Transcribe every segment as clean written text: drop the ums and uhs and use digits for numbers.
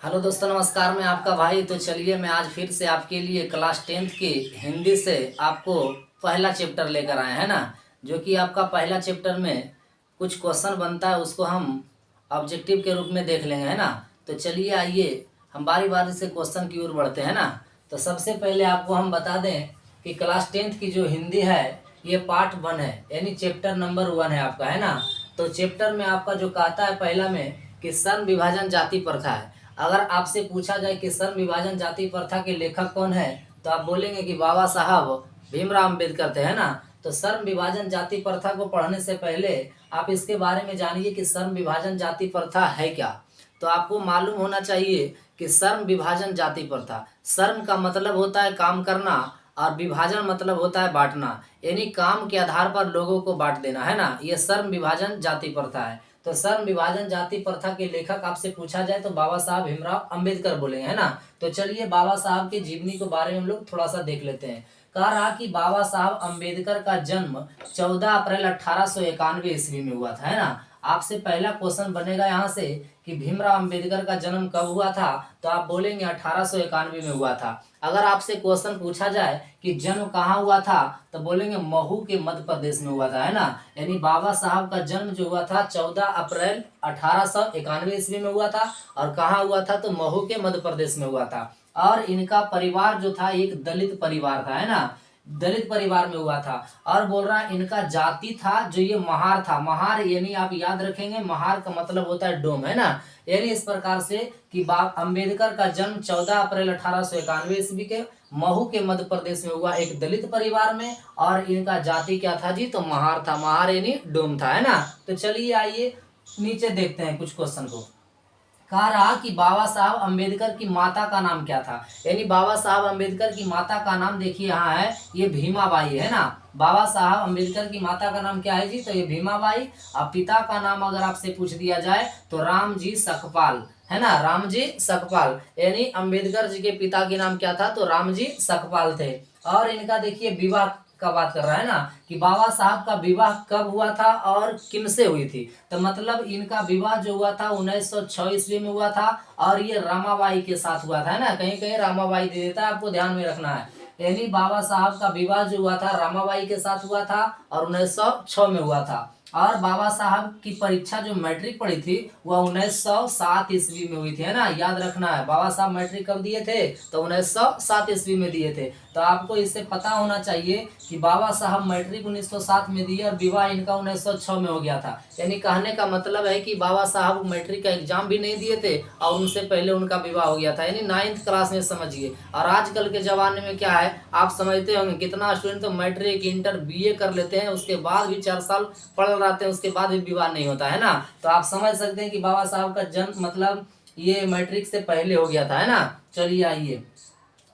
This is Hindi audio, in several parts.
हेलो दोस्तों, नमस्कार। मैं आपका भाई। तो चलिए मैं आज फिर से आपके लिए क्लास 10th की हिंदी से आपको पहला चैप्टर लेकर आए हैं ना, जो कि आपका पहला चैप्टर में कुछ क्वेश्चन बनता है, उसको हम ऑब्जेक्टिव के रूप में देख लेंगे, है ना। तो चलिए आइए हम बारी बारी से क्वेश्चन की ओर बढ़ते हैं ना। तो सबसे पहले आपको हम बता दें कि क्लास 10th की जो हिंदी है ये पार्ट 1 है, यानी चैप्टर नंबर 1 है आपका, है ना। तो चैप्टर में आपका जो कहता है पहला में कि सर्ण विभाजन जाति प्रथा है। अगर आपसे पूछा जाए कि सर्ण विभाजन जाति प्रथा के लेखक कौन है, तो आप बोलेंगे कि बाबा साहब भीमराव अम्बेडकर थे, है ना। तो सर्ण विभाजन जाति प्रथा को पढ़ने से पहले आप इसके बारे में जानिए कि सर्ण विभाजन जाति प्रथा है क्या। तो आपको मालूम होना चाहिए कि सर्ण विभाजन जाति प्रथा, सर्ण का मतलब होता है काम करना और विभाजन मतलब होता है बांटना, यानी काम के आधार पर लोगों को बांट देना, है ना। ये सर्ण विभाजन जाति प्रथा है। तो सर्ण विभाजन जाति प्रथा के लेखक आपसे पूछा जाए तो बाबा साहब भीमराव अंबेडकर बोलेंगे, है ना। तो चलिए बाबा साहब की जीवनी के बारे में हम लोग थोड़ा सा देख लेते हैं। कह रहा कि बाबा साहब अंबेडकर का जन्म 14 अप्रैल 1891 ईस्वी में हुआ था, है ना। आपसे पहला क्वेश्चन बनेगा यहाँ से कि भीमराव अंबेडकर का जन्म कब हुआ था, तो आप बोलेंगे 1891 में हुआ था। अगर आपसे क्वेश्चन पूछा जाए कि जन्म कहाँ हुआ था, तो बोलेंगे महू के मध्य प्रदेश में हुआ था, है ना। यानी बाबा साहब का जन्म जो हुआ था 14 अप्रैल 1891 ईस्वी में हुआ था, और कहाँ हुआ था, तो महू के मध्य प्रदेश में हुआ था। और इनका परिवार जो था एक दलित परिवार था, है ना, दलित परिवार में हुआ था। और बोल रहा है इनका जाति था जो ये महार था। महार यानी आप याद रखेंगे, महार का मतलब होता है डोम, है ना। यानी इस प्रकार से कि अंबेडकर का जन्म 14 अप्रैल 1891 ईस्वी के महू के मध्य प्रदेश में हुआ, एक दलित परिवार में। और इनका जाति क्या था जी, तो महार था। महार यानी डोम था, है ना। तो चलिए आइए नीचे देखते हैं कुछ क्वेश्चन को। कहा रहा कि बाबा साहब अंबेडकर की माता का नाम क्या था, यानी बाबा साहब अंबेडकर की माता का नाम देखिए यहाँ है, ये भीमाबाई है ना। बाबा साहब अंबेडकर की माता का नाम क्या है जी, तो ये भीमाबाई। और पिता का नाम अगर आपसे पूछ दिया जाए तो रामजी सकपाल, है ना, रामजी सकपाल। यानी अंबेडकर जी के पिता के नाम क्या था, तो रामजी सकपाल थे। और इनका देखिए विवाह का बात कर रहा है ना, कि बाबा साहब का विवाह कब हुआ था और किन से हुई थी। तो मतलब इनका विवाह जो हुआ था 1906 ईस्वी में हुआ था, और ये रामाबाई के साथ हुआ था, है ना। कहीं कहीं रामाबाई दे देता है, आपको ध्यान में रखना है। यानी बाबा साहब का विवाह जो हुआ था रामाबाई के साथ हुआ था, और 1906 में हुआ था। और बाबा साहब की परीक्षा जो मैट्रिक पढ़ी थी वह 1907 ईस्वी में हुई थी, है ना, याद रखना है। बाबा साहब मैट्रिक कब दिए थे, तो 1907 ईस्वी में दिए थे। तो आपको इससे पता होना चाहिए कि बाबा साहब मैट्रिक 1907 में दिए और विवाह इनका 1906 में हो गया था। यानी कहने का मतलब है कि बाबा साहब मैट्रिक का एग्जाम भी नहीं दिए थे और उनसे पहले उनका विवाह हो गया था, यानी 9th क्लास में, समझिए। और आजकल के जमाने में क्या है, आप समझते होंगे कितना स्टूडेंट तो मैट्रिक इंटर बीए कर लेते हैं, उसके बाद भी 4 साल पढ़ रहते हैं, उसके बाद भी विवाह नहीं होता, है ना। तो आप समझ सकते हैं कि बाबा साहब का जन्म मतलब ये मैट्रिक से पहले हो गया था, है ना। चलिए आइए।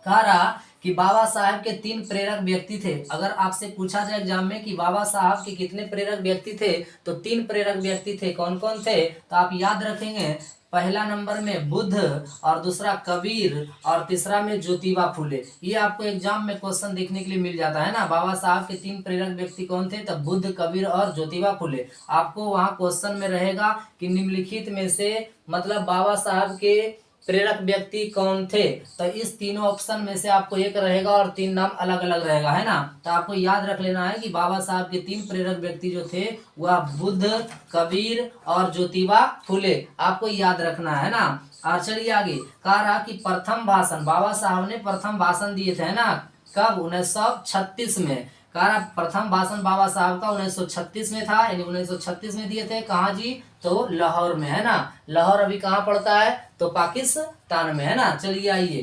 कह रहा कि बाबा साहब के 3 प्रेरक व्यक्ति थे। अगर आपसे पूछा जाए एग्जाम में कि बाबा साहब के कितने प्रेरक व्यक्ति थे, तो 3 प्रेरक व्यक्ति थे। कौन कौन थे, तो आप याद रखेंगे, पहला नंबर में बुद्ध, और दूसरा कबीर, और तीसरा में ज्योतिबा फुले। ये आपको एग्जाम में क्वेश्चन देखने के लिए मिल जाता है ना। बाबा साहब के 3 प्रेरक व्यक्ति कौन थे, तब बुद्ध, कबीर और ज्योतिबा फुले। आपको वहां क्वेश्चन में रहेगा कि निम्नलिखित में से मतलब बाबा साहब के प्रेरक व्यक्ति कौन थे, तो इस तीनों ऑप्शन में से आपको एक रहेगा और 3 नाम अलग अलग रहेगा, है ना। तो आपको याद रख लेना है कि बाबा साहब के 3 प्रेरक व्यक्ति जो थे वह बुद्ध, कबीर और ज्योतिबा फुले, आपको याद रखना है ना। और चलिए आगे। कह रहा कि प्रथम भाषण, बाबा साहब ने प्रथम भाषण दिए थे, है ना, कब, 1936 में। कह रहा प्रथम भाषण बाबा साहब का 1936 में था, यानी 1936 में दिए थे। कहाँ जी, तो लाहौर में, है ना। लाहौर अभी कहाँ पड़ता है, तो पाकिस्तान में, है ना। चलिए आइए।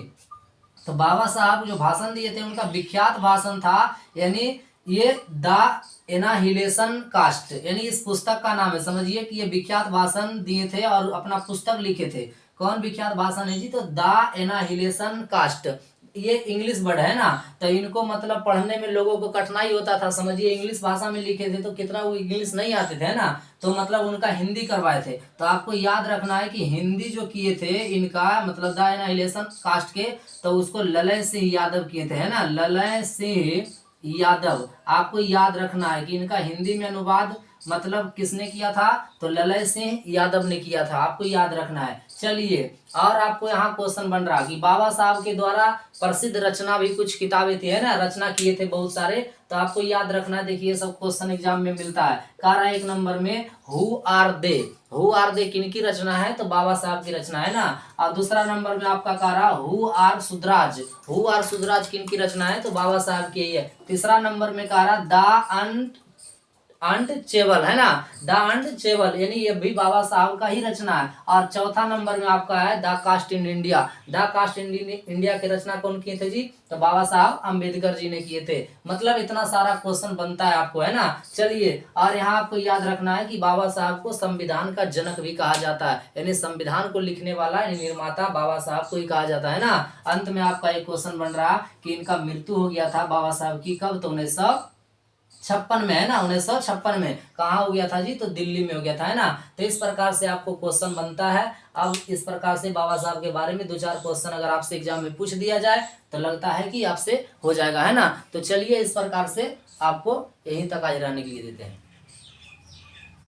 तो बाबा साहब जो भाषण दिए थे उनका विख्यात भाषण था, यानी ये द एनाहिलेशन कास्ट, यानी इस पुस्तक का नाम है। समझिए कि ये विख्यात भाषण दिए थे और अपना पुस्तक लिखे थे। कौन विख्यात भाषण है जी, तो द एनाहिलेशन कास्ट। ये इंग्लिश वर्ड है ना, तो इनको मतलब पढ़ने में लोगों को कठिनाई होता था। समझिए इंग्लिश भाषा में लिखे थे तो कितना वो इंग्लिश नहीं आते थे, है ना। तो मतलब उनका हिंदी करवाए थे। तो आपको याद रखना है कि हिंदी जो किए थे इनका मतलब द एनाहिलेशन कास्ट के, तो उसको ललय सिंह यादव किए थे, है ना, ललय सिंह यादव। आपको याद रखना है कि इनका हिंदी में अनुवाद मतलब किसने किया था, तो ललय सिंह यादव ने किया था, आपको याद रखना है। चलिए, और आपको यहाँ क्वेश्चन बन रहा कि बाबा साहब के द्वारा प्रसिद्ध रचना भी कुछ किताबें थी, है ना, रचना किए थे बहुत सारे, तो आपको याद रखना। देखिए सब क्वेश्चन एग्जाम में मिलता है। कह रहा है एक नंबर में who are they, who are they किनकी रचना है, तो बाबा साहब की रचना है ना। और दूसरा नंबर में आपका कह रहा who are Sudhraj, who are Sudhraj किनकी रचना है, तो बाबा साहब की है। तीसरा नंबर में कह रहा द अनटचेबल, है ना, द अनटचेबल, यानी ये भी बाबा साहब का ही रचना है। और चौथा नंबर में आपका है the caste in India, the caste in India की रचना कौन किए थे जी, तो बाबा साहब अंबेडकर जी ने किए थे। मतलब इतना सारा क्वेश्चन बनता है आपको, है ना। चलिए, और यहाँ आपको याद रखना है कि बाबा साहब को संविधान का जनक भी कहा जाता है, यानी संविधान को लिखने वाला यानी निर्माता बाबा साहब को ही कहा जाता है ना। अंत में आपका एक क्वेश्चन बन रहा कि इनका मृत्यु हो गया था बाबा साहब की कब, तो 1956 में, है ना, 1956 में। कहाँ हो गया था जी, तो दिल्ली में हो गया था, है ना। तो इस प्रकार से आपको क्वेश्चन बनता है। अब इस प्रकार से बाबा साहब के बारे में 2-4 क्वेश्चन अगर आपसे एग्जाम में पूछ दिया जाए तो लगता है कि आपसे हो जाएगा, है ना। तो चलिए, इस प्रकार से आपको यहीं तक आज रहने के लिए देते हैं।